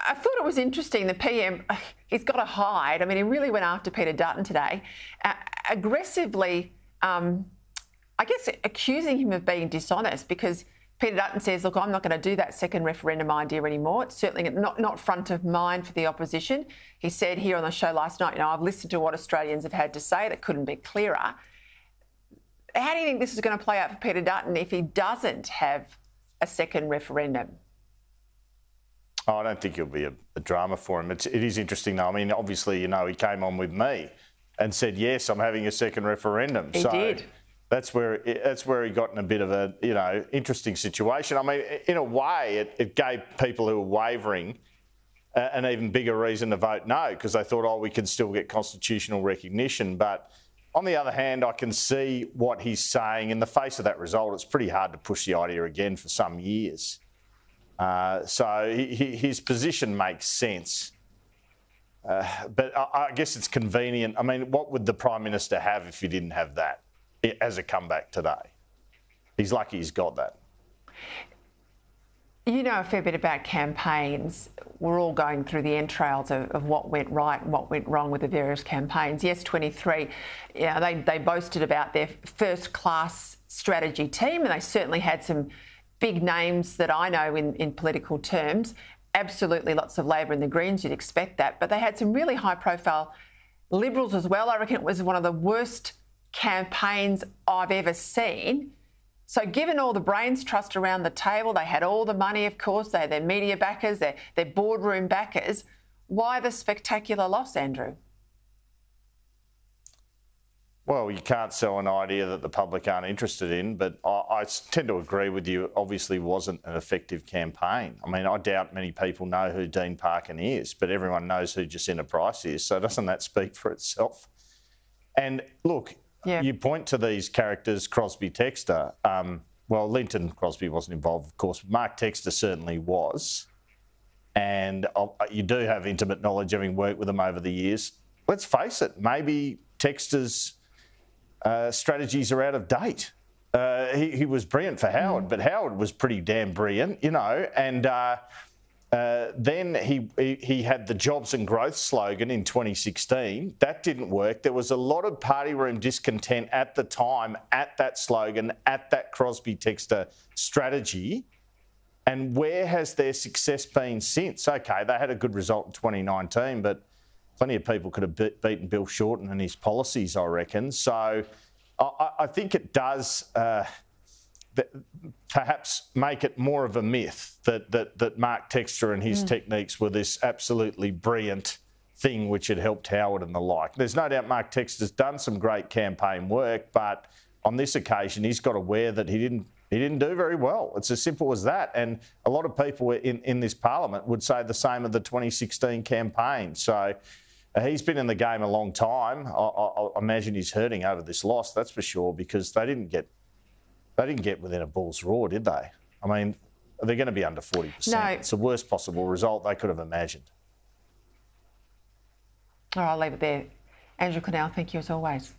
I thought it was interesting. The PM, he's got to hide. I mean, he really went after Peter Dutton today, aggressively, I guess, accusing him of being dishonest, because Peter Dutton says, look, I'm not going to do that second referendum idea anymore. It's certainly not front of mind for the opposition. He said here on the show last night, I've listened to what Australians have had to say. That couldn't be clearer. How do you think this is going to play out for Peter Dutton if he doesn't have a second referendum? Oh, I don't think it'll be a drama for him. It is interesting, though. I mean, obviously, he came on with me and said, yes, I'm having a second referendum. He did. That's where he got in a bit of a, interesting situation. I mean, in a way, it gave people who were wavering an even bigger reason to vote no, because they thought, we can still get constitutional recognition. But on the other hand, I can see what he's saying. In the face of that result, it's pretty hard to push the idea again for some years. So his position makes sense. But I guess it's convenient. I mean, what would the Prime Minister have if he didn't have that as a comeback today? He's lucky he's got that. You know a fair bit about campaigns. We're all going through the entrails of what went right and what went wrong with the various campaigns. Yes, 23, they boasted about their first-class strategy team, and they certainly had some big names that I know in political terms. Absolutely lots of Labor and the Greens, you'd expect that. But they had some really high-profile Liberals as well. I reckon it was one of the worst campaigns I've ever seen. So given all the brains trust around the table, they had all the money, of course, they had their media backers, their boardroom backers. Why the spectacular loss, Andrew? Well, you can't sell an idea that the public aren't interested in, but I tend to agree with you. It obviously wasn't an effective campaign. I mean, I doubt many people know who Dean Parkin is, but everyone knows who Jacinta Price is. So doesn't that speak for itself? And look, you point to these characters, Crosby, Textor. Well, Linton Crosby wasn't involved, of course. Mark Textor certainly was. And you do have intimate knowledge, having worked with them over the years. Let's face it, maybe Textor's strategies are out of date. He was brilliant for Howard, but Howard was pretty damn brilliant, and then he had the Jobs and Growth slogan in 2016. That didn't work. There was a lot of party room discontent at the time at that slogan, at that Crosby-Textor strategy. And where has their success been since? OK, they had a good result in 2019, but plenty of people could have beaten Bill Shorten and his policies, I reckon. So I think it does perhaps make it more of a myth that Mark Textor and his techniques were this absolutely brilliant thing which had helped Howard and the like. There's no doubt Mark Textor's done some great campaign work, but on this occasion he's got aware that he didn't do very well. It's as simple as that. And a lot of people in this parliament would say the same of the 2016 campaign. So he's been in the game a long time. I imagine he's hurting over this loss, that's for sure, because they didn't get within a bull's roar, did they? I mean, they're going to be under 40%. No. It's the worst possible result they could have imagined. All right, I'll leave it there. Andrew Clennell, thank you as always.